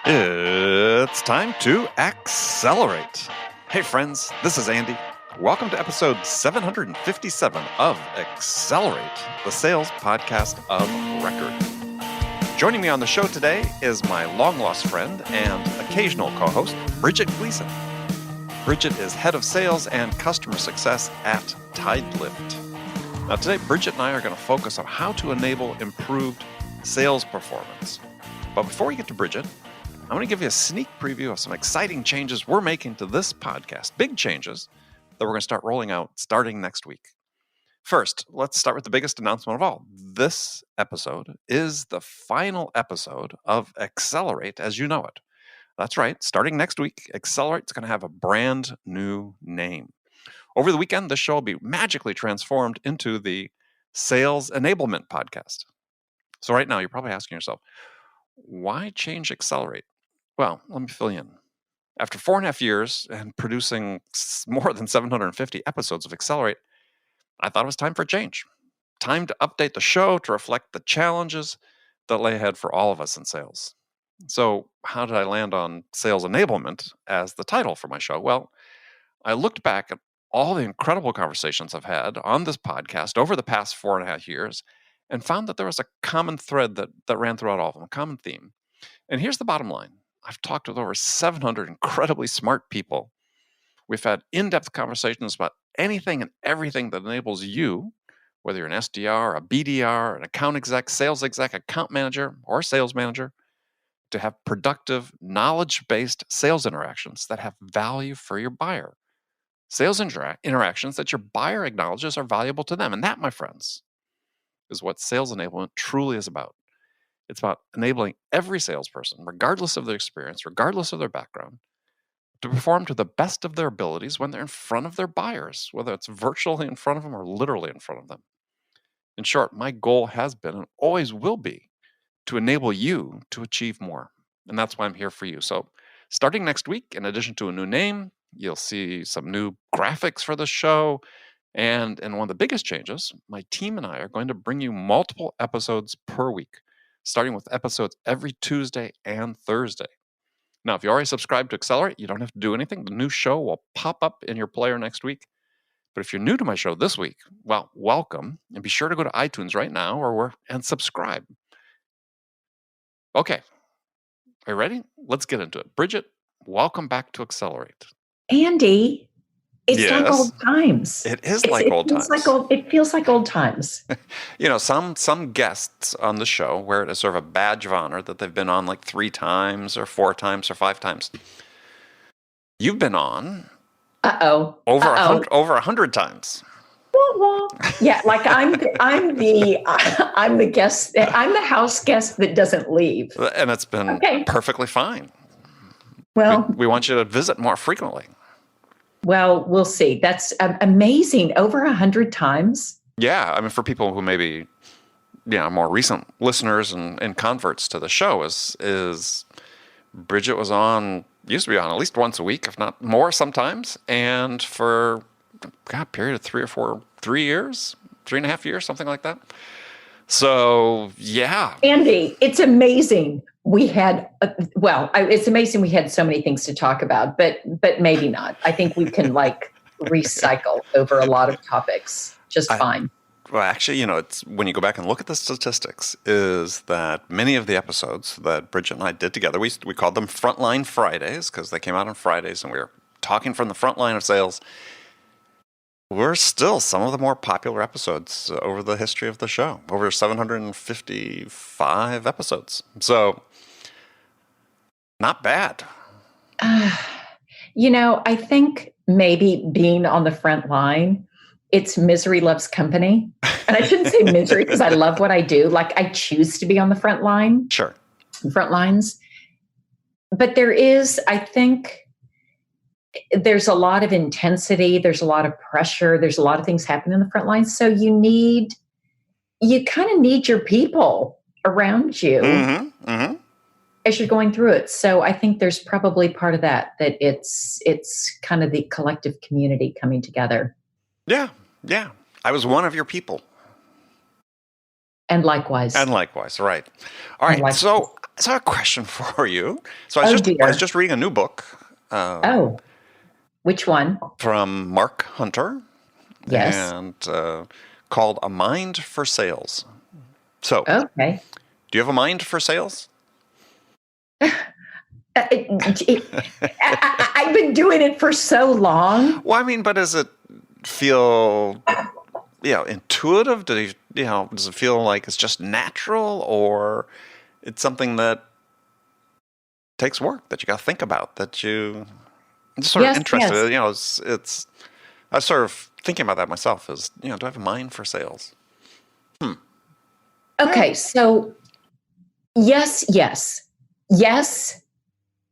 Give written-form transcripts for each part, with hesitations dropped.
It's time to accelerate. Hey friends, this is Andy. Welcome to episode 757 of Accelerate, the sales podcast of record. Joining me on the show today is my long-lost friend and occasional co-host, Bridget Gleason. Bridget is head of sales and customer success at Tidelift. Now today, Bridget and I are going to focus on how to enable improved sales performance. But before we get to Bridget, I'm going to give you a sneak preview of some exciting changes we're making to this podcast, big changes that we're going to start rolling out starting next week. First, let's start with the biggest announcement of all. This episode is the final episode of Accelerate as you know it. That's right. Starting next week, Accelerate is going to have a brand new name. Over the weekend, this show will be magically transformed into the Sales Enablement Podcast. So right now, you're probably asking yourself, why change Accelerate? Well, let me fill you in. After 4.5 years and producing more than 750 episodes of Accelerate, I thought it was time for a change. Time to update the show to reflect the challenges that lay ahead for all of us in sales. So how did I land on Sales Enablement as the title for my show? Well, I looked back at all the incredible conversations I've had on this podcast over the past 4.5 years and found that there was a common thread that ran throughout all of them, a common theme. And here's the bottom line. I've talked with over 700 incredibly smart people. We've had in-depth conversations about anything and everything that enables you, whether you're an SDR, a BDR, an account exec, sales exec, account manager, or sales manager, to have productive, knowledge-based sales interactions that have value for your buyer. Sales interactions that your buyer acknowledges are valuable to them. And that, my friends, is what sales enablement truly is about. It's about enabling every salesperson, regardless of their experience, regardless of their background, to perform to the best of their abilities when they're in front of their buyers, whether it's virtually in front of them or literally in front of them. In short, my goal has been and always will be to enable you to achieve more. And that's why I'm here for you. So starting next week, in addition to a new name, you'll see some new graphics for the show. And one of the biggest changes, my team and I are going to bring you multiple episodes per week, starting with episodes every Tuesday and Thursday. Now, if you already subscribed to Accelerate, you don't have to do anything. The new show will pop up in your player next week. But if you're new to my show this week, well, welcome. And be sure to go to iTunes right now and subscribe. Okay. Are you ready? Let's get into it. Bridget, welcome back to Accelerate. Andy, it's like old times. It is like old times. It feels like old times. You know, some guests on the show wear it as sort of a badge of honor that they've been on like 3 times or 4 times or 5 times. You've been on over 100 times. Yeah, like I'm the guest. I'm the house guest that doesn't leave, and it's been perfectly fine. Well, we want you to visit more frequently. Well, we'll see. That's amazing. Over 100 times. Yeah, I mean, for people who maybe more recent listeners and converts to the show, is Bridget used to be on at least once a week, if not more sometimes, and for a period of 3 years, 3.5 years, something like that. So, yeah. Andy, it's amazing. We had, it's amazing we had so many things to talk about, but maybe not. I think we can recycle over a lot of topics just fine. Well, actually, it's when you go back and look at the statistics, is that many of the episodes that Bridget and I did together, we called them Frontline Fridays because they came out on Fridays and we were talking from the front line of sales. We're still some of the more popular episodes over the history of the show, over 755 episodes. So, not bad. I think maybe being on the front line, it's misery loves company. And I shouldn't say misery because I love what I do. Like I choose to be on the front line. Sure. Front lines. But there is, I think, there's a lot of intensity. There's a lot of pressure. There's a lot of things happening in the front line. So you kind of need your people around you as you're going through it. So I think there's probably part of that it's kind of the collective community coming together. Yeah. I was one of your people. And likewise. And likewise, right. All And right, likewise. so I have a question for you. So Oh, I dear. was just reading a new book Oh, which one? from Mark Hunter, Yes. and called A Mind for Sales. So, Okay. do you have a mind for sales? I've been doing it for so long. Well, I mean, but does it feel, intuitive? Does it feel like it's just natural, or it's something that takes work that you got to think about, that you I'm just sort of Yes, interested? yes. It's I was sort of thinking about that myself. Do I have a mind for sales? Okay, so yes, yes. Yes,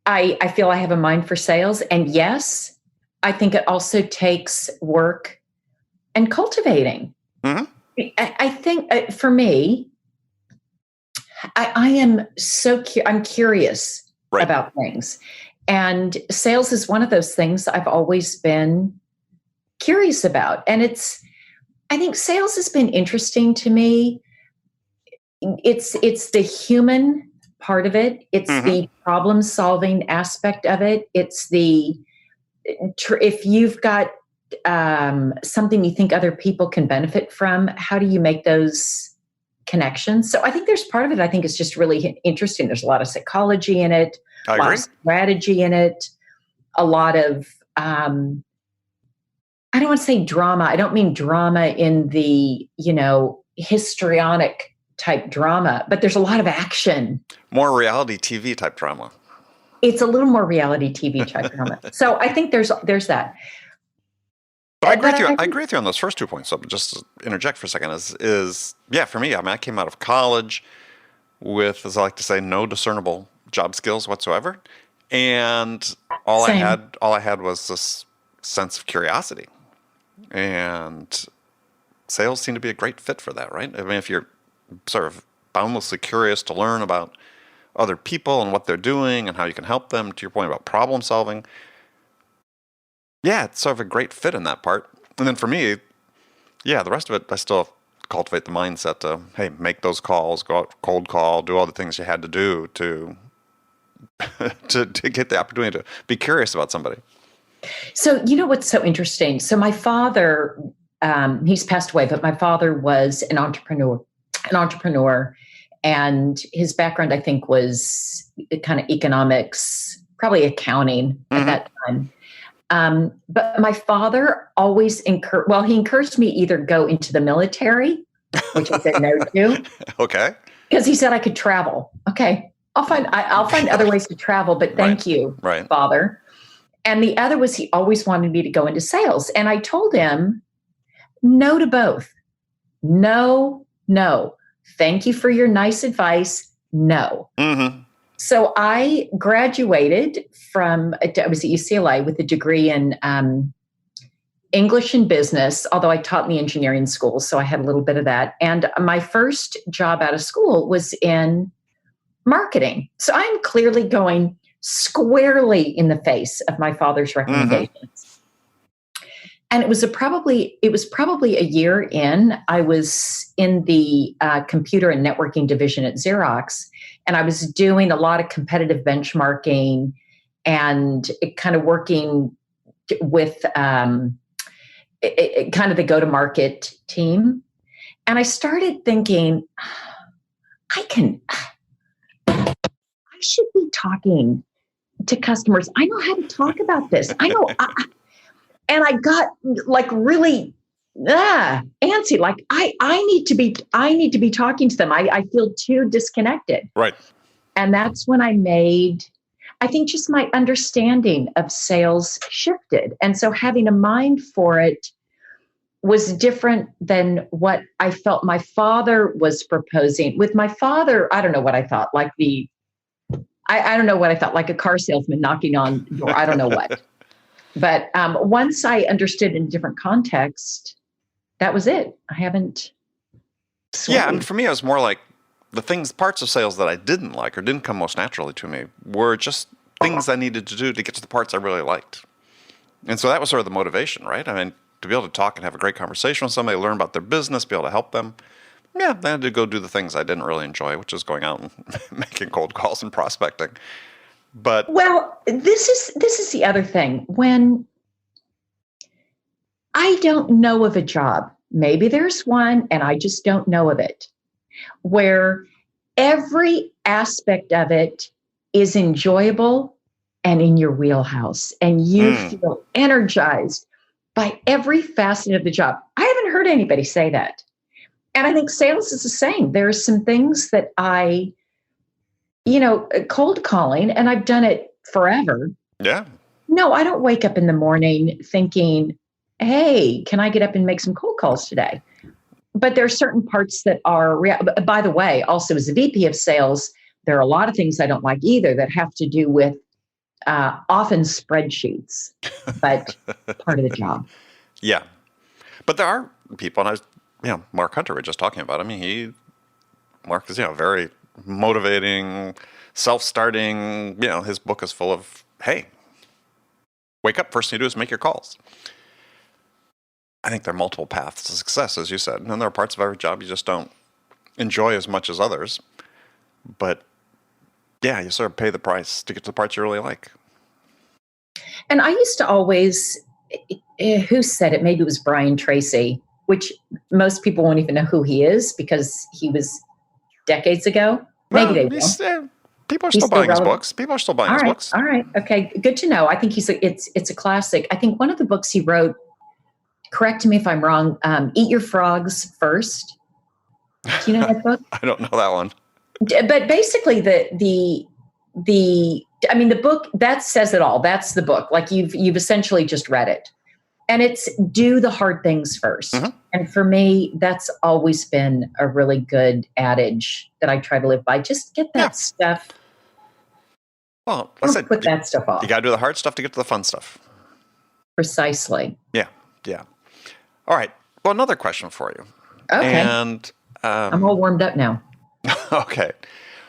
I feel I have a mind for sales. And yes, I think it also takes work and cultivating. Mm-hmm. I think for me, I am I'm curious Right. about things. And sales is one of those things I've always been curious about. And I think sales has been interesting to me. It's the human part of it. It's Mm-hmm. the problem solving aspect of it. It's if you've got something you think other people can benefit from, how do you make those connections? So I think there's part of it I think is just really interesting. There's a lot of psychology in it, I a lot agree. of strategy in it, a lot of I don't want to say drama. I don't mean drama in the, histrionic type drama, but there's a lot of action. More reality TV type drama. It's a little more reality TV type drama. So I think there's that. But I agree But with you. I agree with you on those first 2 points. So just to interject for a second, is for me. I mean, I came out of college with, as I like to say, no discernible job skills whatsoever, and all Same. I had was this sense of curiosity, and sales seem to be a great fit for that, right? I mean, if you're sort of boundlessly curious to learn about other people and what they're doing and how you can help them, to your point about problem solving, it's sort of a great fit in that part. And then for me, the rest of it, I still cultivate the mindset to, hey, make those calls, go out cold call, do all the things you had to do to to get the opportunity to be curious about somebody. So you know what's so interesting? So my father, he's passed away, but my father was an entrepreneur, and his background, I think, was kind of economics, probably accounting at that time. But my father always he encouraged me either go into the military, which I said no to. Okay. Because he said I could travel. Okay, I'll find other ways to travel, but thank you, Father. And the other was he always wanted me to go into sales. And I told him no to both. No. Thank you for your nice advice. No. Mm-hmm. So I graduated I was at UCLA with a degree in English and business, although I taught in the engineering school, so I had a little bit of that. And my first job out of school was in marketing. So I'm clearly going squarely in the face of my father's recommendations. Mm-hmm. And it was probably a year in. I was in the computer and networking division at Xerox, and I was doing a lot of competitive benchmarking and kind of working with kind of the go-to-market team. And I started thinking, I should be talking to customers. I know how to talk about this. I know. And I got like really antsy. Like I need to be talking to them. I feel too disconnected. Right. And that's when I think just my understanding of sales shifted. And so having a mind for it was different than what I felt my father was proposing. With my father, I don't know what I thought, like I don't know what I thought, like a car salesman knocking on the door. I don't know what. But once I understood in a different context, that was it. I haven't swayed. Yeah, I mean, for me, it was more like parts of sales that I didn't like or didn't come most naturally to me were just things I needed to do to get to the parts I really liked. And so that was sort of the motivation, right? I mean, to be able to talk and have a great conversation with somebody, learn about their business, be able to help them. Yeah, I had to go do the things I didn't really enjoy, which is going out and making cold calls and prospecting. But Well, this is the other thing. When I don't know of a job, maybe there's one and I just don't know of it, where every aspect of it is enjoyable and in your wheelhouse, and you feel energized by every facet of the job. I haven't heard anybody say that. And I think sales is the same. There are some things that cold calling, and I've done it forever. yeah, No, I don't wake up in the morning thinking, hey, can I get up and make some cold calls today? But there are certain parts that are, by the way, also as a VP of sales, there are a lot of things I don't like either that have to do with often spreadsheets, but part of the job. yeah. But there are people, and Mark Hunter we're just talking about. I mean, Mark is, very motivating, self-starting. His book is full of, hey, wake up, first thing you do is make your calls. I think there are multiple paths to success, as you said. And there are parts of every job you just don't enjoy as much as others. But yeah, you sort of pay the price to get to the parts you really like. And I used to always, who said it? Maybe it was Brian Tracy, which most people won't even know who he is because he was decades ago. Maybe they will. People are still buying his books. People are still buying his books. All right. Okay. Good to know. I think it's a classic. I think one of the books he wrote, correct me if I'm wrong, Eat Your Frogs First. Do you know that book? I don't know that one. But basically the book, that says it all. That's the book. Like you've essentially just read it. And it's do the hard things first. Mm-hmm. And for me, that's always been a really good adage that I try to live by. Just get that stuff. Well, let's say put that stuff off. You got to do the hard stuff to get to the fun stuff. Precisely. Yeah. All right. Well, another question for you. Okay. And I'm all warmed up now. Okay.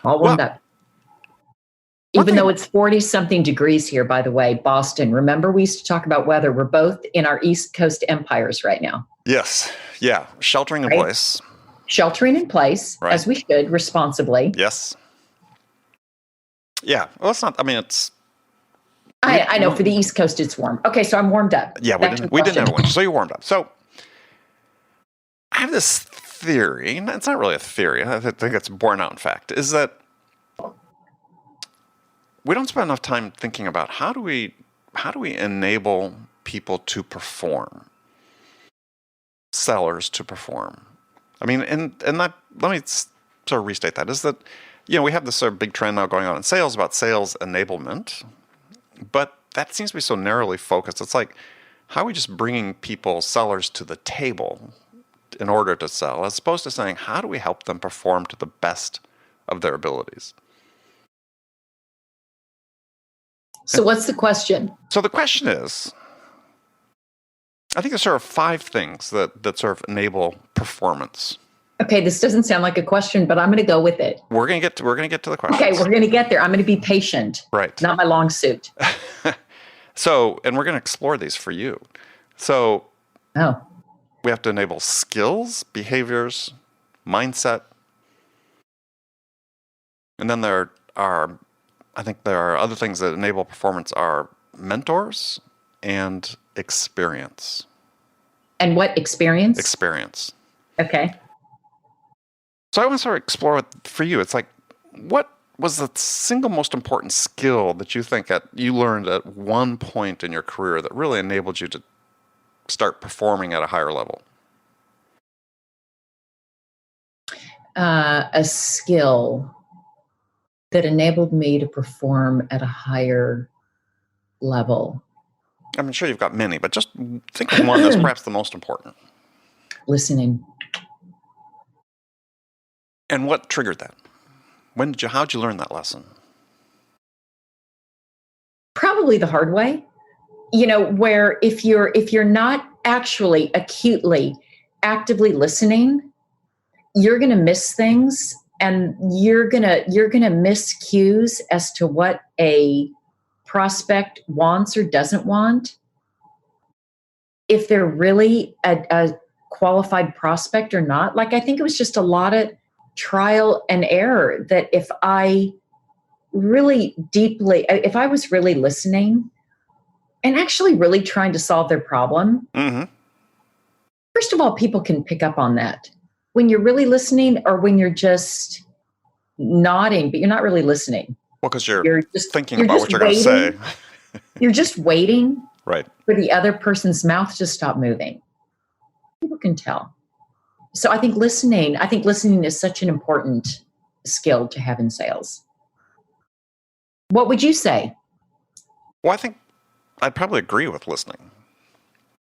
All warmed up. Even though it's 40-something degrees here, by the way, Boston. Remember, we used to talk about weather. We're both in our East Coast empires right now. Yes. Yeah. Sheltering in place. Sheltering in place, as we should, responsibly. Yes. Yeah. Well, it's not, it's... I know, for the East Coast, it's warm. Okay, so I'm warmed up. Yeah, we didn't have a winter, so you're warmed up. So I have this theory, and it's not really a theory, I think it's borne out in fact, is that we don't spend enough time thinking about how do we enable people to perform, sellers to perform. I mean, and that, let me sort of restate that, is that, we have this sort of big trend now going on in sales about sales enablement, but that seems to be so narrowly focused. It's like, how are we just bringing sellers to the table in order to sell, as opposed to saying, how do we help them perform to the best of their abilities? So what's the question? So the question is, I think there's sort of 5 things that sort of enable performance. Okay, this doesn't sound like a question, but I'm going to go with it. We're going to get to the question. Okay, we're going to get there. I'm going to be patient. Right. Not my long suit. So, and we're going to explore these for you. So, we have to enable skills, behaviors, mindset. And then there are other things that enable performance are mentors and experience. And what experience? Experience. Okay. So I want to sort of explore for you. It's like, what was the single most important skill that you think you learned at one point in your career that really enabled you to start performing at a higher level? A skill that enabled me to perform at a higher level. I'm sure you've got many, but just think of one that's perhaps the most important. Listening. And what triggered that? How'd you learn that lesson? Probably the hard way. Where if you're not actually acutely, actively listening, you're going to miss things, and you're going to miss cues as to what a prospect wants or doesn't want. If they're really a qualified prospect or not. Like, I think it was just a lot of trial and error, that if I was really listening and actually really trying to solve their problem, first of all, people can pick up on that. When you're really listening or when you're just nodding, but you're not really listening. Well, because you're just thinking about what you're going to say. You're just waiting right. for the other person's mouth to stop moving. People can tell. So I think listening is such an important skill to have in sales. What would you say? Well, I think I'd probably agree with listening.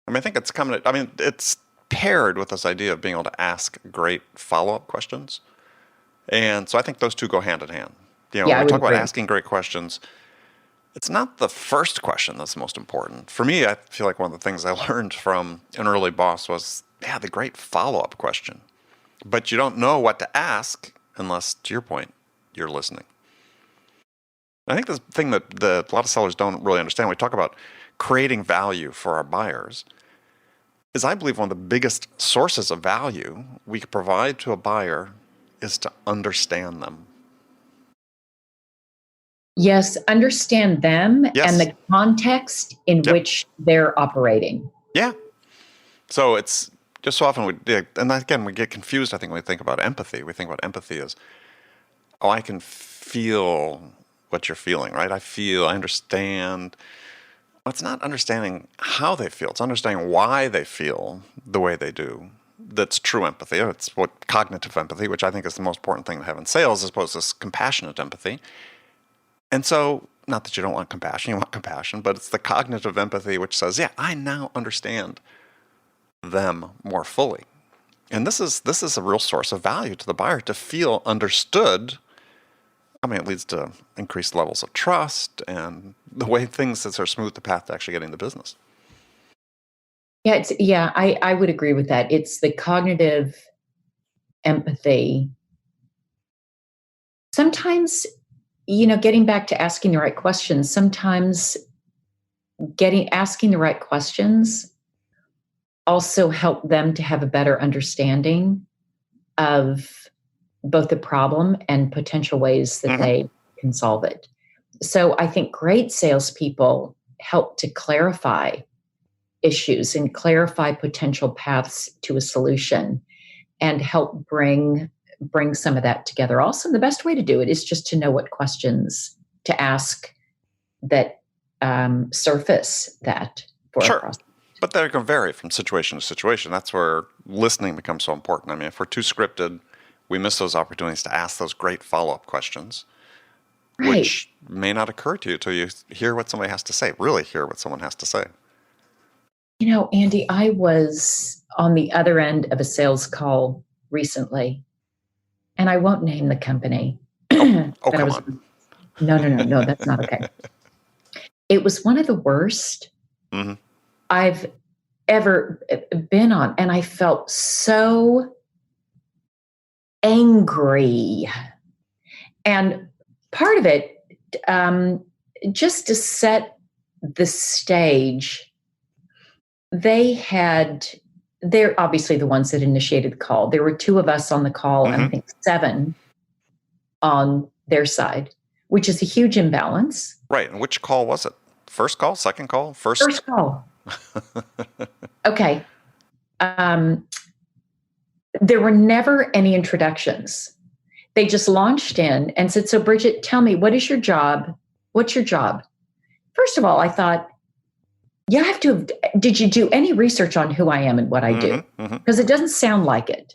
I think it's paired with this idea of being able to ask great follow-up questions. And so I think those two go hand in hand. When we talk about asking great questions, it's not the first question that's most important. For me, I feel like one of the things I learned from an early boss was, the great follow-up question. But you don't know what to ask unless, to your point, you're listening. I think the thing that a lot of sellers don't really understand when we talk about creating value for our buyers is, I believe, one of the biggest sources of value we can provide to a buyer is to understand them. Yes, understand them and the context in which they're operating. Yeah. So it's just so often and again, we get confused, I think, when we think about empathy. We think about empathy as, I can feel what you're feeling, right? I understand. Well, it's not understanding how they feel. It's understanding why they feel the way they do. That's true empathy. It's what cognitive empathy, which I think is the most important thing to have in sales, as opposed to this compassionate empathy. And so, not that you don't want compassion, you want compassion, but it's the cognitive empathy which says, I now understand them more fully. And this is a real source of value to the buyer, to feel understood. It leads to increased levels of trust and the way things that are smooth the path to actually getting the business. I would agree with that. It's the cognitive empathy. Sometimes, getting back to asking the right questions, sometimes asking the right questions also help them to have a better understanding of both the problem and potential ways that they can solve it. So I think great salespeople help to clarify issues and clarify potential paths to a solution and help bring some of that together. Also, the best way to do it is just to know what questions to ask that surface that for a process. But they're going to vary from situation to situation. That's where listening becomes so important. If we're too scripted, we miss those opportunities to ask those great follow-up questions, which may not occur to you until you hear what somebody has to say, really hear what someone has to say. Andy, I was on the other end of a sales call recently, and I won't name the company. Come on. No, that's not okay. It was one of the worst I've ever been on, and I felt so angry. And part of it, just to set the stage, they're obviously the ones that initiated the call. There were 2 of us on the call, and I think 7 on their side, which is a huge imbalance. Right. And which call was it? First call? Second call? First call. Okay. There were never any introductions. They just launched in and said, so Bridget, tell me, what is your job? What's your job? First of all, I thought, did you do any research on who I am and what I do? Because it doesn't sound like it.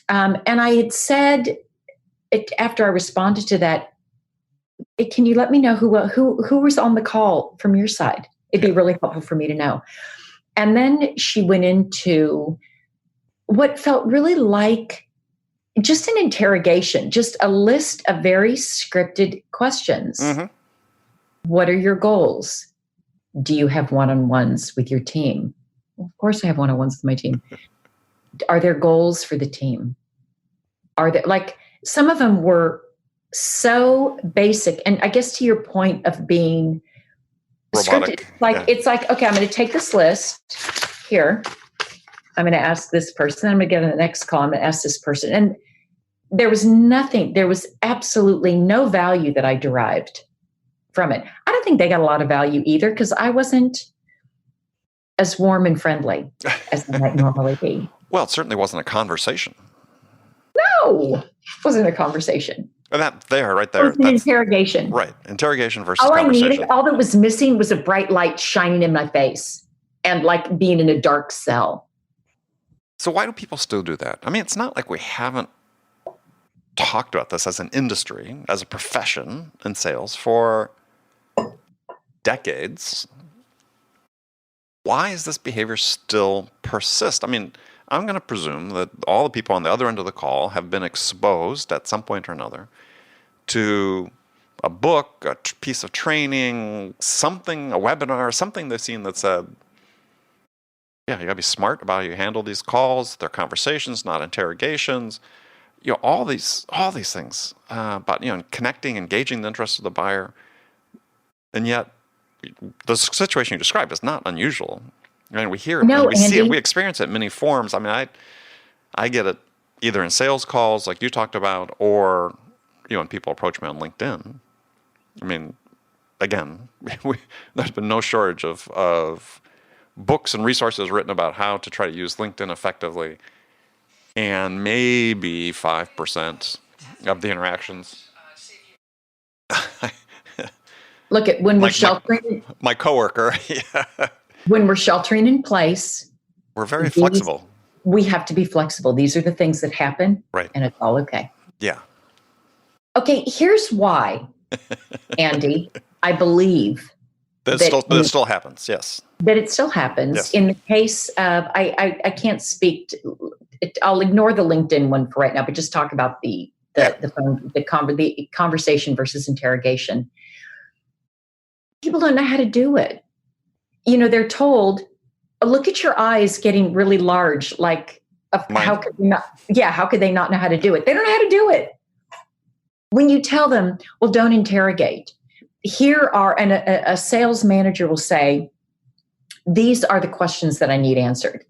And I had said, after I responded to that, can you let me know who was on the call from your side? It'd be really helpful for me to know. And then she went into what felt really like just an interrogation, just a list of very scripted questions. What are your goals? Do you have one-on-ones with your team? Well, of course I have one-on-ones with my team. Are there goals for the team? Are there, some of them were so basic. And I guess to your point of being robotic. Scripted, it's like, okay, I'm going to take this list here I'm going to ask this person. I'm going to get on the next call. I'm going to ask this person. And there was absolutely no value that I derived from it. I don't think they got a lot of value either because I wasn't as warm and friendly as I might normally be. Well, it certainly wasn't a conversation. No, it wasn't a conversation. And that there, right there. It was an interrogation. Right. Interrogation versus conversation. All that was missing was a bright light shining in my face and like being in a dark cell. So why do people still do that? I mean, it's not like we haven't talked about this as an industry, as a profession in sales for decades. Why is this behavior still persist? I mean, I'm going to presume that all the people on the other end of the call have been exposed at some point or another to a book, a piece of training, something, a webinar, something they've seen that said, yeah, you got to be smart about how you handle these calls. They're conversations, not interrogations. You know, all these things about, you know, connecting, engaging the interest of the buyer. And yet, the situation you described is not unusual. I mean, we hear it, and we see it, we experience it in many forms. I mean, I get it either in sales calls like you talked about, or, you know, when people approach me on LinkedIn. I mean, again, there's been no shortage of books and resources written about how to try to use LinkedIn effectively, and maybe 5% of the interactions. Look at when we're sheltering. My coworker. Yeah. When we're sheltering in place, we're very flexible. We have to be flexible. These are the things that happen, right? And it's all okay. Yeah. Okay, here's why, Andy, I believe that it still happens. Yes. That it still happens. Yes. In the case of, I can't speak to, I'll ignore the LinkedIn one for right now, but just talk about the conversation versus interrogation. People don't know how to do it. You know, they're told, look at your eyes getting really large. Like, how could they not know how to do it? They don't know how to do it. When you tell them, well, don't interrogate. And a sales manager will say, these are the questions that I need answered.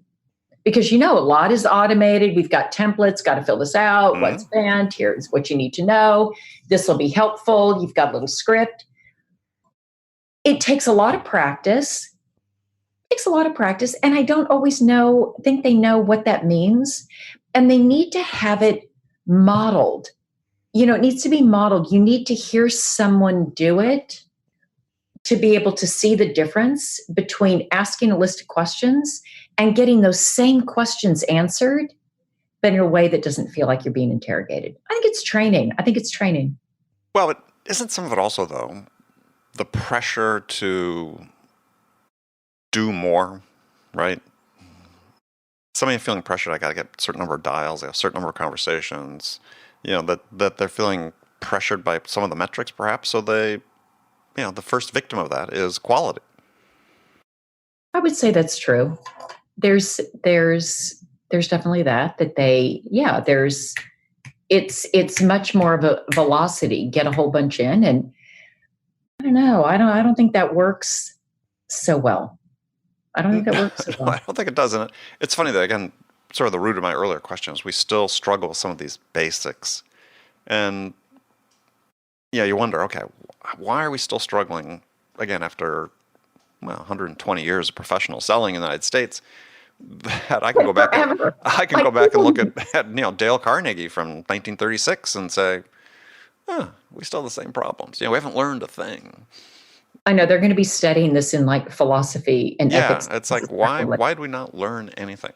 Because, you know, a lot is automated. We've got templates, got to fill this out. Mm-hmm. What's banned? Here's what you need to know. This will be helpful. You've got a little script. It takes a lot of practice. And I don't always think they know what that means. And they need to have it modeled. You know, it needs to be modeled. You need to hear someone do it to be able to see the difference between asking a list of questions and getting those same questions answered, but in a way that doesn't feel like you're being interrogated. I think it's training. Well, isn't some of it also, though, the pressure to do more, right? Somebody feeling pressured, I got to get a certain number of dials, a certain number of conversations, you know, that they're feeling pressured by some of the metrics perhaps. So the first victim of that is quality. I would say that's true. There's definitely it's much more of a velocity, get a whole bunch in. And I don't know. I don't think that works so well. I don't think it does. And it's funny that, again, sort of the root of my earlier questions, we still struggle with some of these basics. And yeah, you wonder, okay, why are we still struggling, again, after 120 years of professional selling in the United States? That I can go back and look at Dale Carnegie from 1936 and say, we still have the same problems. You know, we haven't learned a thing. I know they're going to be studying this in like philosophy and ethics. Yeah, it's like, why do we not learn anything?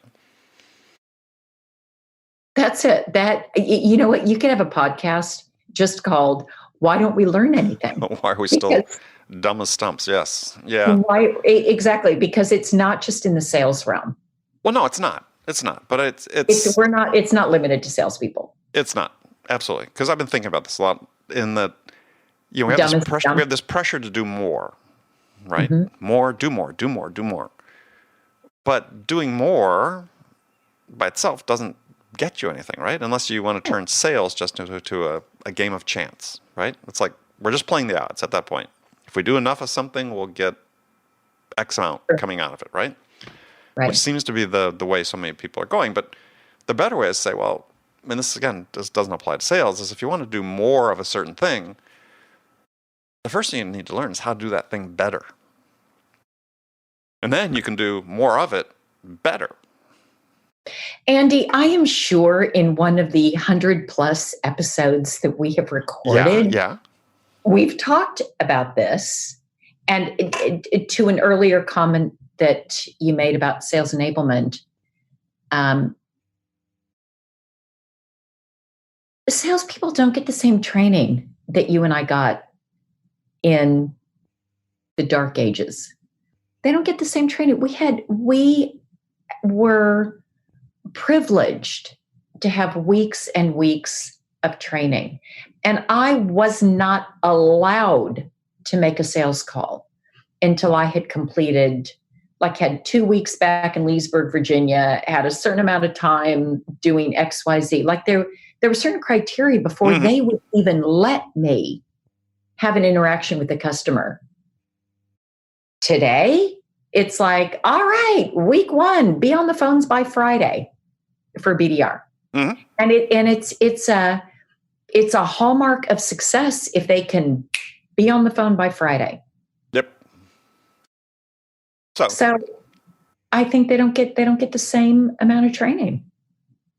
That's it. You know what? You could have a podcast just called "Why Don't We Learn Anything?" Why are we still dumb as stumps? Yes, yeah. Why exactly? Because it's not just in the sales realm. Well, no, it's not. It's not. But it's It's not limited to salespeople. It's not, absolutely. Because I've been thinking about this a lot. In that, you know, we have this pressure to do more, right? Mm-hmm. More, do more. But doing more by itself doesn't get you anything, right? Unless you want to turn sales just into a game of chance, right? It's like we're just playing the odds at that point. If we do enough of something, we'll get X amount coming out of it, right? which seems to be the way so many people are going. But the better way is to say, well, and this again doesn't apply to sales, is if you want to do more of a certain thing, the first thing you need to learn is how to do that thing better. And then you can do more of it better. Andy, I am sure in one of the 100+ episodes that we have recorded, we've talked about this. And to an earlier comment that you made about sales enablement, salespeople don't get the same training that you and I got in the dark ages. They don't get the same training. We were privileged to have weeks and weeks of training. And I was not allowed to make a sales call until I had completed, had 2 weeks back in Leesburg, Virginia, had a certain amount of time doing XYZ. There were certain criteria before they would even let me have an interaction with the customer. Today, it's like, all right, week 1, be on the phones by Friday for BDR. And it's a hallmark of success if they can be on the phone by Friday. Yep. So I think they don't get the same amount of training.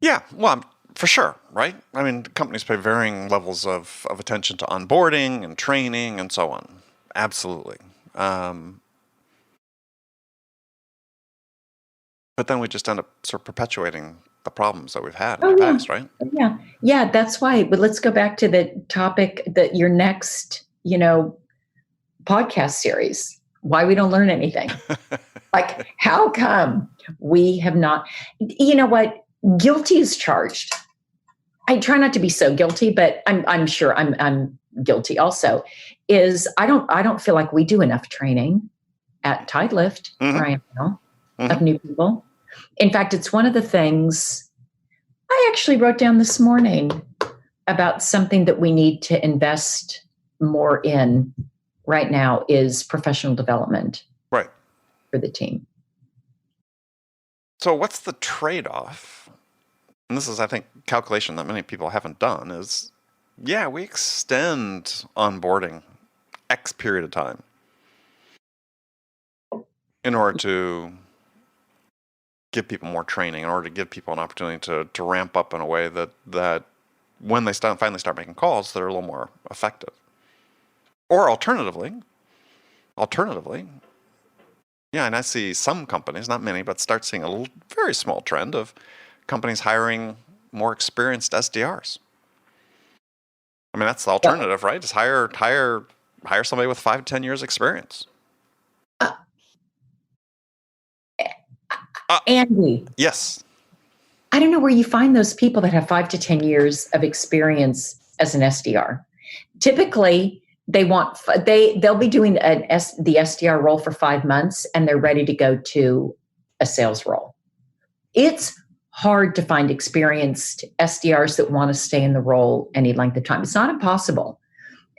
Yeah, well, for sure, right? I mean, companies pay varying levels of attention to onboarding and training and so on. Absolutely. But then we just end up sort of perpetuating the problems that we've had in the past, right? Yeah, that's why. But let's go back to the topic that your next, podcast series, why we don't learn anything. How come we have not, what? Guilty is charged. I try not to be so guilty, but I'm sure I'm guilty also, is I don't feel like we do enough training at Tidelift, where I am now, of new people. In fact, it's one of the things I actually wrote down this morning about something that we need to invest more in right now is professional development for the team. So what's the trade-off? And this is, I think, calculation that many people haven't done is, we extend onboarding X period of time in order to give people more training, in order to give people an opportunity to ramp up in a way that when they finally start making calls, they're a little more effective. Or alternatively, and I see some companies, not many, but start seeing a very small trend of companies hiring more experienced SDRs. I mean, that's the alternative, right? Just hire somebody with 5 to 10 years experience. Andy. Yes. I don't know where you find those people that have 5 to 10 years of experience as an SDR. Typically, they'll be doing the SDR role for 5 months and they're ready to go to a sales role. It's hard to find experienced SDRs that want to stay in the role any length of time. It's not impossible.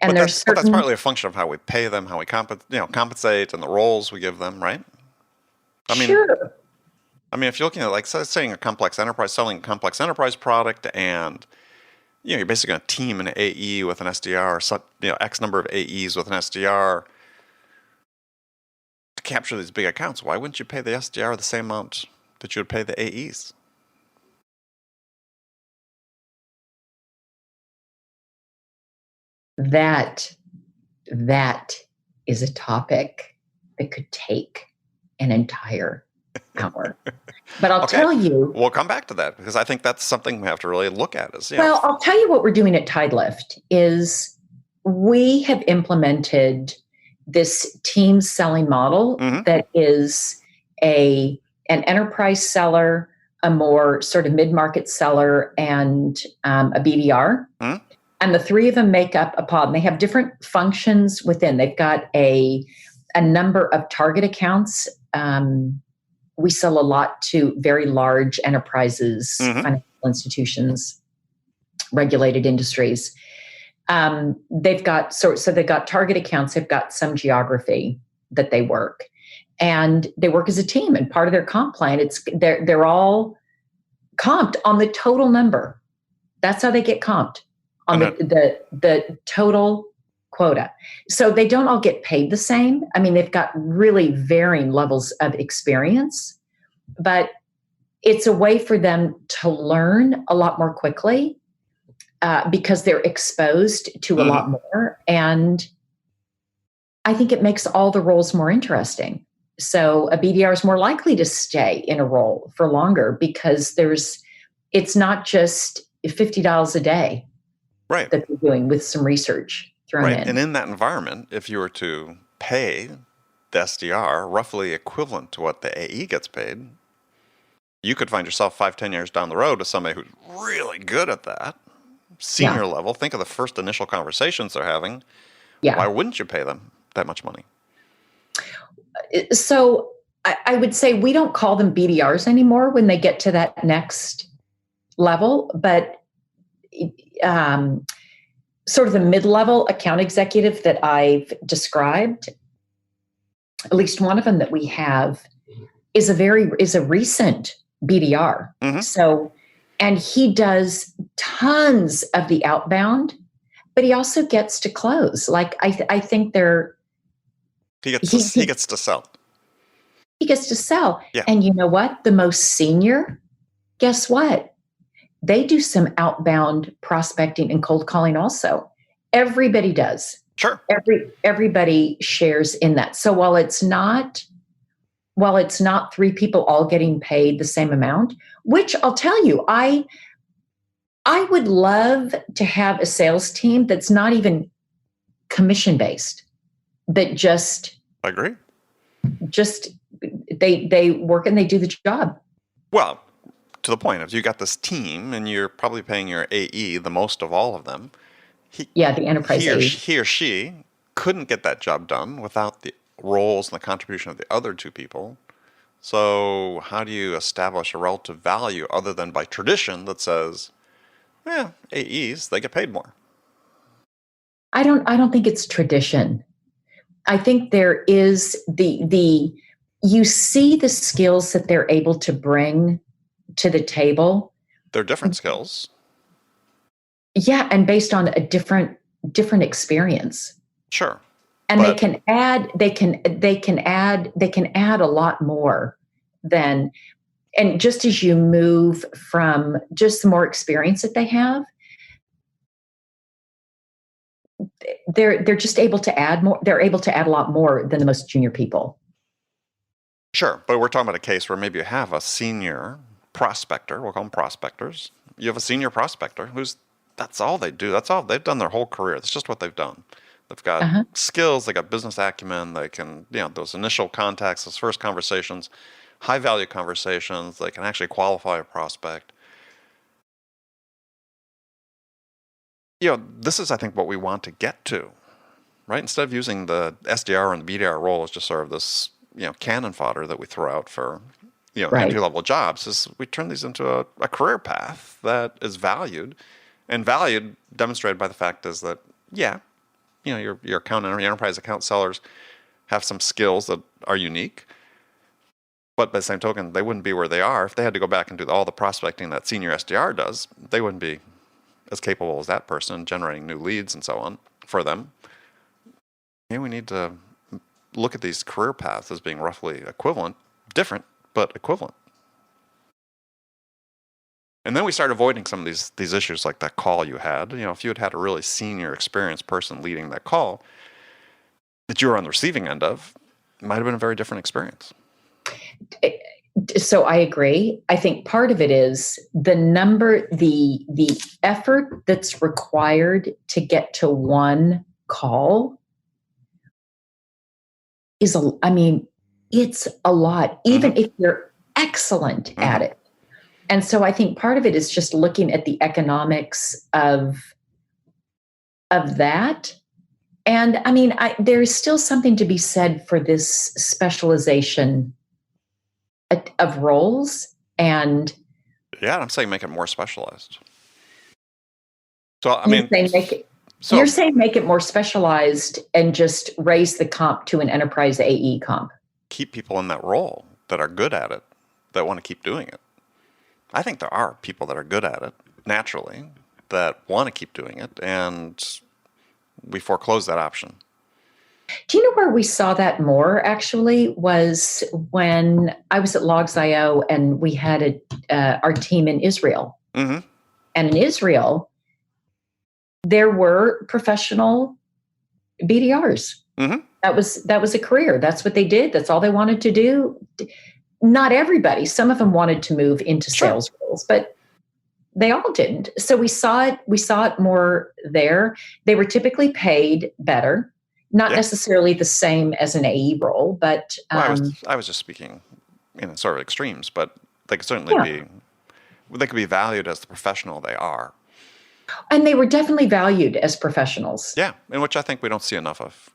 And but that's partly a function of how we pay them, how we compensate, and the roles we give them, right? Sure. I mean, if you're looking at selling a complex enterprise product, and you're basically going to team an AE with an SDR, X number of AEs with an SDR to capture these big accounts. Why wouldn't you pay the SDR the same amount that you would pay the AEs? That is a topic that could take an entire hour. But I'll tell you. We'll come back to that because I think that's something we have to really look at. Well, I'll tell you what we're doing at Tidelift is we have implemented this team selling model that is an enterprise seller, a more sort of mid-market seller, and a BDR. And the 3 of them make up a pod. And they have different functions within. They've got a number of target accounts. We sell a lot to very large enterprises, financial institutions, regulated industries. They've got so they've got target accounts. They've got some geography that they work, and they work as a team. And part of their comp plan, they're all comped on the total number. That's how they get comped, on the total quota. So they don't all get paid the same. I mean, they've got really varying levels of experience, but it's a way for them to learn a lot more quickly because they're exposed to a lot more. And I think it makes all the roles more interesting. So a BDR is more likely to stay in a role for longer because it's not just $50 a day Right. that they're doing with some research thrown in. And in that environment, if you were to pay the SDR roughly equivalent to what the AE gets paid, you could find yourself 5-10 years down the road with somebody who's really good at that, senior level. Think of the first initial conversations they're having. Yeah. Why wouldn't you pay them that much money? So I would say we don't call them BDRs anymore when they get to that next level, but sort of the mid-level account executive that I've described, at least one of them that we have, is a recent BDR. So, and he does tons of the outbound, but he also gets to close. Like I think he gets to sell. He gets to sell. Yeah. And you know what? The most senior, guess what? They do some outbound prospecting and cold calling also. Everybody does. Sure. Everybody shares in that. So while it's not 3 people all getting paid the same amount, which I'll tell you, I would love to have a sales team that's not even commission based, that I agree. They work and they do the job. Well, to the point, if you got this team and you're probably paying your AE the most of all of them, the enterprise AE. He or she couldn't get that job done without the roles and the contribution of the other 2 people. So how do you establish a relative value other than by tradition that says, AEs, they get paid more? I don't think it's tradition. I think there is you see the skills that they're able to bring to the table. They're different skills. Yeah, and based on a different experience. Sure. And they can add a lot more than, and just as you move from just the more experience that they have, they're just able to add more. They're able to add a lot more than the most junior people. Sure, but we're talking about a case where maybe you have a senior prospector. We'll call them prospectors. You have a senior prospector that's all they do. That's all they've done their whole career. That's just what they've done. They've got skills. They got business acumen. They can, those initial contacts, those first conversations, high value conversations. They can actually qualify a prospect. This is, I think, what we want to get to, right? Instead of using the SDR and the BDR role as just sort of this, cannon fodder that we throw out for, entry-level jobs, is we turn these into a career path that is valued, and valued demonstrated by the fact is that, your account and enterprise account sellers have some skills that are unique, but by the same token, they wouldn't be where they are if they had to go back and do all the prospecting that senior SDR does. They wouldn't be as capable as that person generating new leads and so on for them. We need to look at these career paths as being roughly equivalent, different, but equivalent. And then we start avoiding some of these issues like that call you had. If you had a really senior, experienced person leading that call that you were on the receiving end of, it might have been a very different experience. So I agree. I think part of it is the effort that's required to get to one call it's a lot, even if you're excellent at it. And so I think part of it is just looking at the economics of that. And there is still something to be said for this specialization of roles. And I'm saying make it more specialized. So you're saying make it more specialized and just raise the comp to an enterprise AE comp. keep people in that role that are good at it, that want to keep doing it. I think there are people that are good at it naturally, that want to keep doing it, and we foreclose that option. Do you know where we saw that more actually was when I was at Logs.io and we had our team in Israel. Mm-hmm. And in Israel, there were professional BDRs. Mm-hmm. That was a career. That's what they did. That's all they wanted to do. Not everybody. Some of them wanted to move into sales roles, but they all didn't. So we saw it more there. They were typically paid better. Not necessarily the same as an AE role, but I was just speaking in sort of extremes, but they could certainly be valued as the professional they are. And they were definitely valued as professionals. Yeah, in which I think we don't see enough of.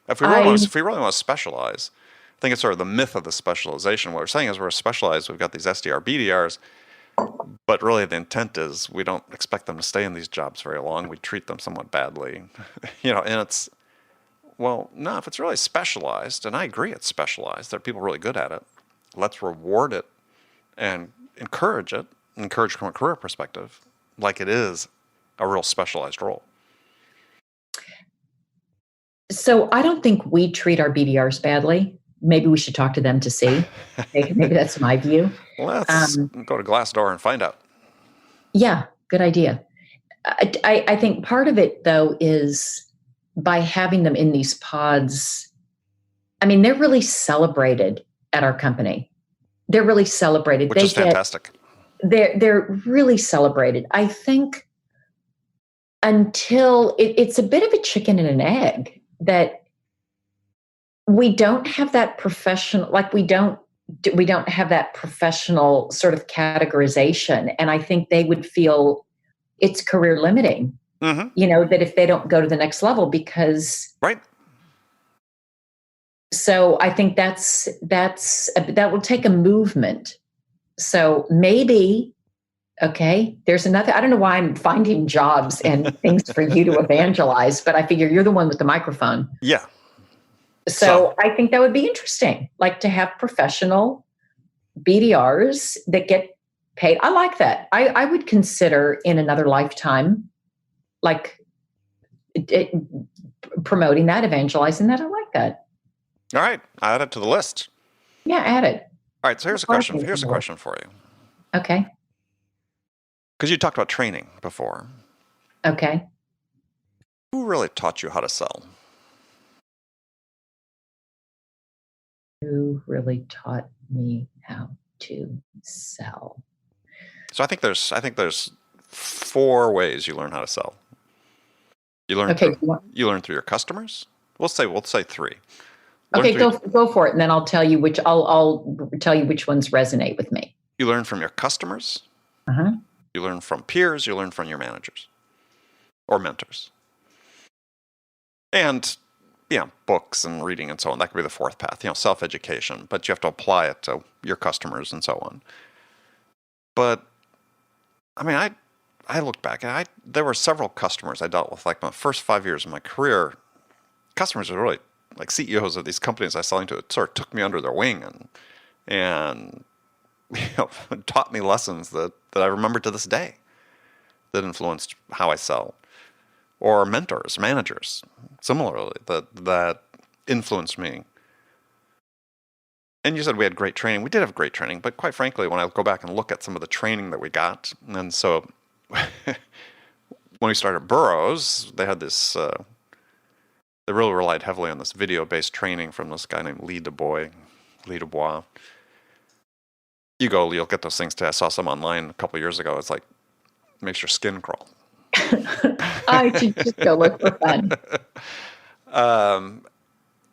If we really want to specialize, I think it's sort of the myth of the specialization. What we're saying is we're specialized. We've got these SDR, BDRs, but really the intent is we don't expect them to stay in these jobs very long. We treat them somewhat badly, and it's. Well, no, if it's really specialized, and I agree it's specialized, there are people really good at it, let's reward it and encourage it, from a career perspective, like it is a real specialized role. So I don't think we treat our BDRs badly. Maybe we should talk to them to see. Maybe that's my view. Let's go to Glassdoor and find out. Yeah, good idea. I think part of it, though, is by having them in these pods, I mean, they're really celebrated at our company. They're really celebrated. Which is fantastic. They're really celebrated. I think until it's a bit of a chicken and an egg that we don't have that professional, like we don't have that professional sort of categorization. And I think they would feel it's career limiting. Mm-hmm. That if they don't go to the next level, because right. So I think that will take a movement. So maybe, okay, there's another. I don't know why I'm finding jobs and things for you to evangelize, but I figure you're the one with the microphone. Yeah. So I think that would be interesting, like to have professional BDRs that get paid. I like that. I would consider in another lifetime, like promoting that, evangelizing that. I like that. All right. Add it to the list. Yeah, add it. All right. So here's a question. Here's a question for you. Okay. Because you talked about training before. Okay. Who really taught you how to sell? Who really taught me how to sell? So I think there's 4 ways you learn how to sell. You learn through your customers. We'll say 3. Okay, go for it, and then I'll tell you which I'll tell you which ones resonate with me. You learn from your customers. Uh-huh. You learn from peers. You learn from your managers or mentors. And books and reading and so on. That could be the 4th path. Self-education, but you have to apply it to your customers and so on. But I mean, I look back and there were several customers I dealt with. Like my first 5 years of my career, customers were really like CEOs of these companies I was selling to. It sort of took me under their wing and taught me lessons that I remember to this day that influenced how I sell. Or mentors, managers, similarly, that influenced me. And you said we had great training. We did have great training, but quite frankly, when I go back and look at some of the training that we got, and so when we started Burroughs, they had this, they really relied heavily on this video-based training from this guy named Lee Dubois. You'll get those things too. I saw some online a couple of years ago. It's like, makes your skin crawl. I should just go look for fun.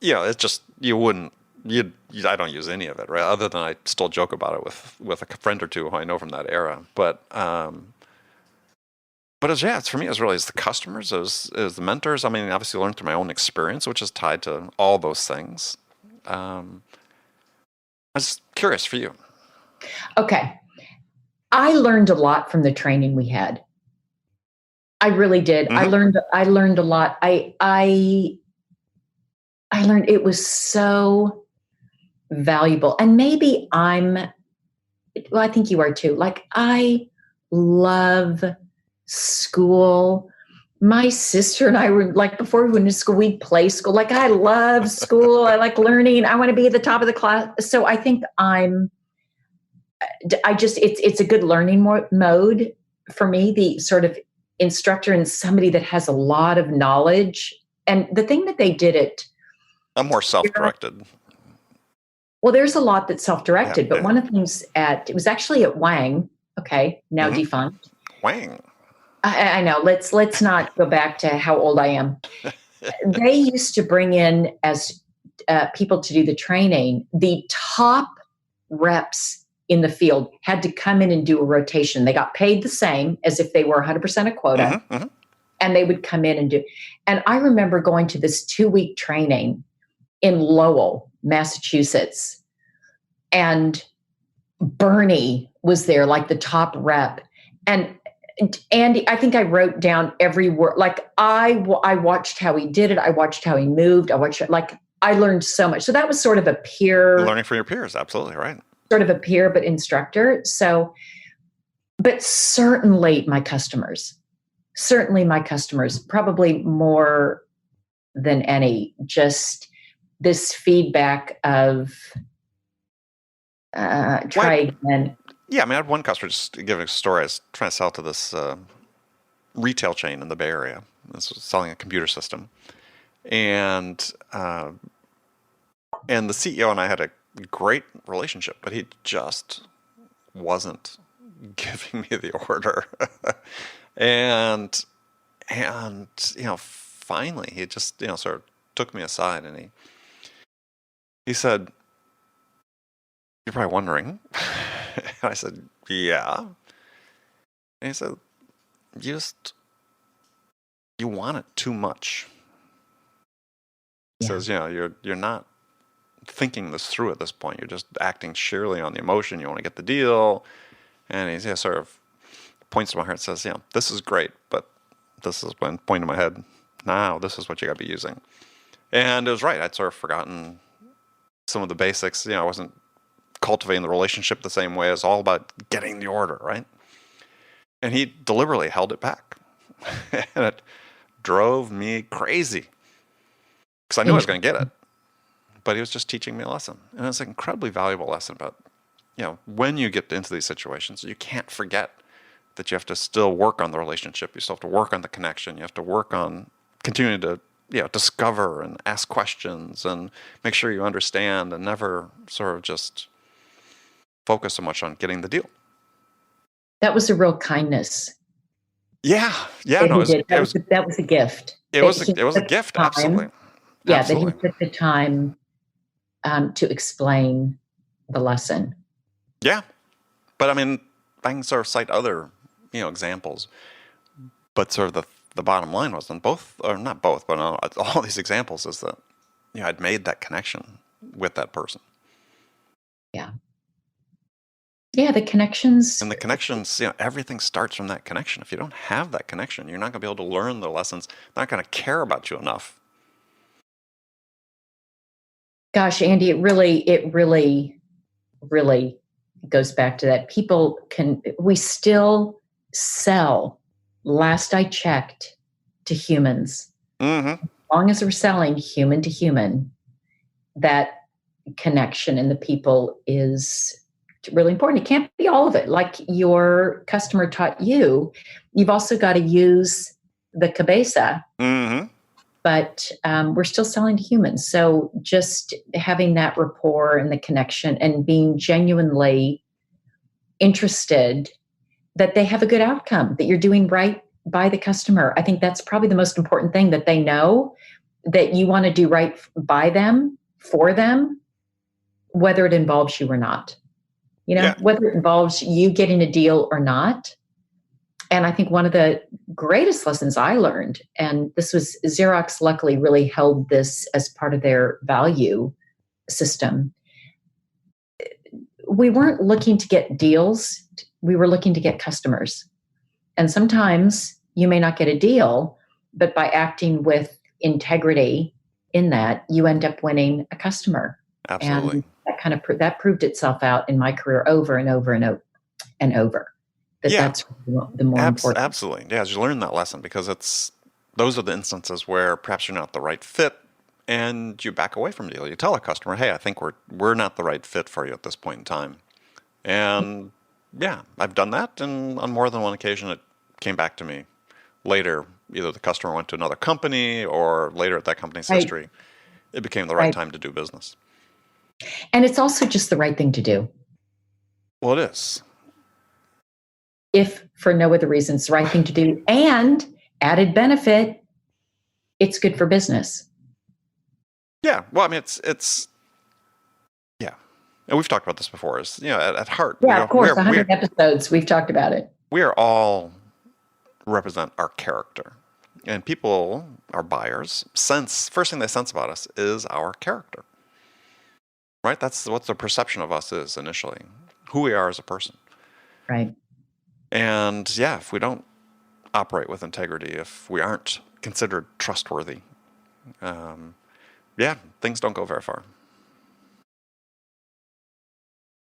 It's just, I don't use any of it, right? Other than I still joke about it with a friend or two who I know from that era. But it's for me, it's the customers, is the mentors. I mean, obviously learned through my own experience, which is tied to all those things. I was curious for you. Okay. I learned a lot from the training we had. I really did. Mm-hmm. I learned a lot. I learned it was so valuable. And maybe I think you are too. Like, I love school. My sister and I were like, before we went to school, we'd play school. Like, I love school. I like learning. I want to be at the top of the class. So I think it's a good learning mode for me, the sort of instructor and somebody that has a lot of knowledge. And the thing that they did I'm more self-directed. Well, there's a lot that's self-directed, but Yeah. one of the things it was actually at Wang, okay, now defunct. Wang. I know, let's not go back to how old I am. They used to bring in as people to do the training, the top reps in the field had to come in and do a rotation. They got paid the same as if they were 100% a quota, and they would come in and do. And I remember going to this 2-week training in Lowell, Massachusetts, and Bernie was there, like the top rep. And Andy, I think I wrote down every word. Like, I watched how he did it. I watched how he moved. I learned so much. So that was sort of a peer. Learning from your peers. Absolutely right. Sort of a peer, but instructor. So, but certainly my customers, probably more than any, just this feedback of try again. Yeah, I mean, I had one customer, just to give a story. I was trying to sell to this retail chain in the Bay Area. This was selling a computer system. And the CEO and I had a great relationship, but he just wasn't giving me the order. and finally he just, sort of took me aside, and he said, "You're probably wondering." And I said, "Yeah." And he said, you want it too much. He says, you're not thinking this through at this point. You're just acting sheerly on the emotion. You want to get the deal. And he sort of points to my heart and says, this is great, but this is when pointing my head, now this is what you got to be using. And it was right. I'd sort of forgotten some of the basics. I wasn't cultivating the relationship the same way. It's all about getting the order, right? And he deliberately held it back. And it drove me crazy, because I knew I was going to get it. But he was just teaching me a lesson. And it's an incredibly valuable lesson about, when you get into these situations, you can't forget that you have to still work on the relationship. You still have to work on the connection. You have to work on continuing to, discover and ask questions and make sure you understand, and never sort of just focus so much on getting the deal. That was a real kindness. Yeah. No, that was a gift. It was a gift, absolutely. Yeah, absolutely. That he took the time to explain the lesson. Yeah. But I mean, I can sort of cite other, examples. But sort of the bottom line was on both, or not both, but on all these examples, is that, I'd made that connection with that person. Yeah. Yeah, the connections. And the connections, everything starts from that connection. If you don't have that connection, you're not going to be able to learn the lessons. They're not going to care about you enough. Gosh, Andy, it really goes back to that. We still sell, last I checked, to humans. Mm-hmm. As long as we're selling human to human, that connection in the people is really important. It can't be all of it. Like your customer taught you, you've also got to use the cabeza. Mm-hmm. But we're still selling to humans. So just having that rapport and the connection and being genuinely interested that they have a good outcome, that you're doing right by the customer. I think that's probably the most important thing, that they know that you want to do right by them, for them, whether it involves you or not. Whether it involves you getting a deal or not. And I think one of the greatest lessons I learned, and this was Xerox luckily really held this as part of their value system. We weren't looking to get deals. We were looking to get customers. And sometimes you may not get a deal, but by acting with integrity in that, you end up winning a customer. Absolutely. that proved itself out in my career over and over and over. That's the more important. Absolutely. Yeah, you learn that lesson because those are the instances where perhaps you're not the right fit and you back away from a deal. You tell a customer, hey, I think we're not the right fit for you at this point in time. And yeah, I've done that, and on more than one occasion it came back to me later. Either the customer went to another company or later at that company's history, it became the right time to do business. And it's also just the right thing to do. Well, it is. If for no other reason, it's the right thing to do. And added benefit, it's good for business. Yeah. Well, I mean, it's yeah. And we've talked about this before. Is at heart. Yeah, of course. 100 episodes, we've talked about it. We are all represent our character. And people, our buyers, first thing they sense about us is our character. Right? That's what the perception of us is initially. Who we are as a person. Right. And yeah, if we don't operate with integrity, if we aren't considered trustworthy, things don't go very far.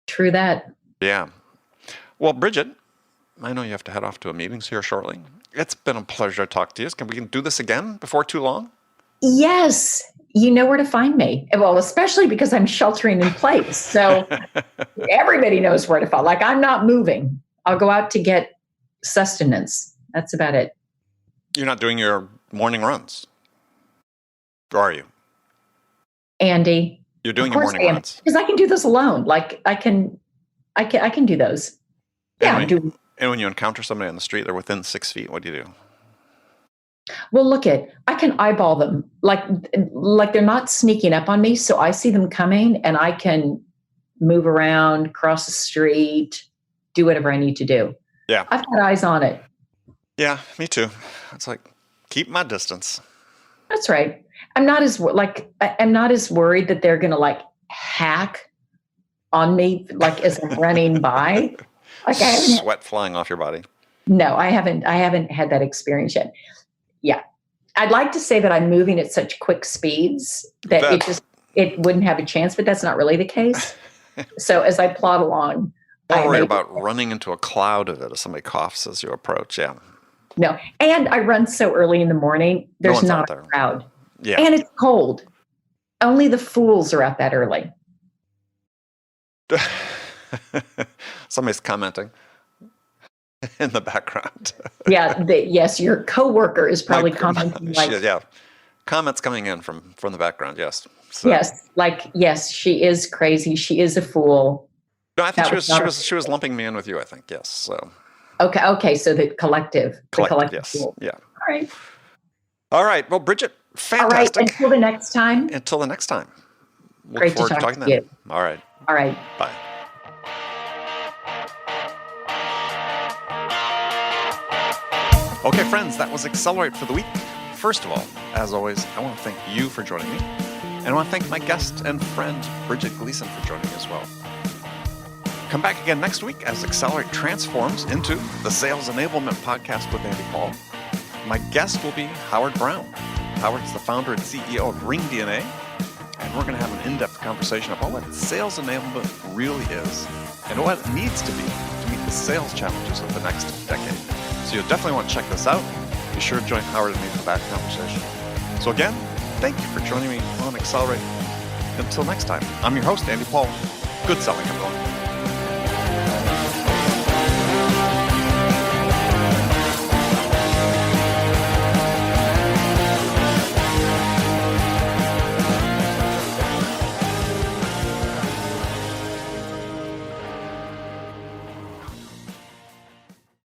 True that. Yeah. Well, Bridget, I know you have to head off to a meeting here shortly. It's been a pleasure to talk to you. Can we do this again before too long? Yes. You know where to find me. Well, especially because I'm sheltering in place. So everybody knows where to find. Like, I'm not moving. I'll go out to get sustenance. That's about it. You're not doing your morning runs, or are you? Andy. You're doing your morning runs. Because I can do this alone. Like, I can do those. And when you encounter somebody on the street, they're within 6 feet, what do you do? Well, I can eyeball them. Like they're not sneaking up on me. So I see them coming and I can move around, cross the street, do whatever I need to do. Yeah. I've got eyes on it. Yeah, me too. It's like, keep my distance. That's right. I'm not as worried that they're going to hack on me, as I'm running by. Sweat flying off your body. No, I haven't had that experience yet. Yeah. I'd like to say that I'm moving at such quick speeds that it wouldn't have a chance, but that's not really the case. So as I plod along. Don't worry about running into a cloud of it as somebody coughs as you approach. Yeah. No. And I run so early in the morning, there's not a crowd. Yeah. And it's cold. Only the fools are out that early. Somebody's commenting in the background. Yes, your coworker is probably commenting. Comments coming in from the background. Yes. So. Yes, she is crazy. She is a fool. No, I think she was lumping me in with you. I think yes. So. Okay. So the collective yes, fool. Yeah. All right. Well, Bridget, fantastic. All right. Until the next time. Look forward to talking to you. All right. Bye. Okay, friends, that was Accelerate for the week. First of all, as always, I want to thank you for joining me. And I want to thank my guest and friend, Bridget Gleason, for joining me as well. Come back again next week as Accelerate transforms into the Sales Enablement Podcast with Andy Paul. My guest will be Howard Brown. Howard's the founder and CEO of Ring DNA, and we're going to have an in-depth conversation about what sales enablement really is and what it needs to be to meet the sales challenges of the next decade. So you'll definitely want to check this out. Be sure to join Howard and me for that conversation. So again, thank you for joining me on Accelerate. Until next time, I'm your host, Andy Paul. Good selling, everyone.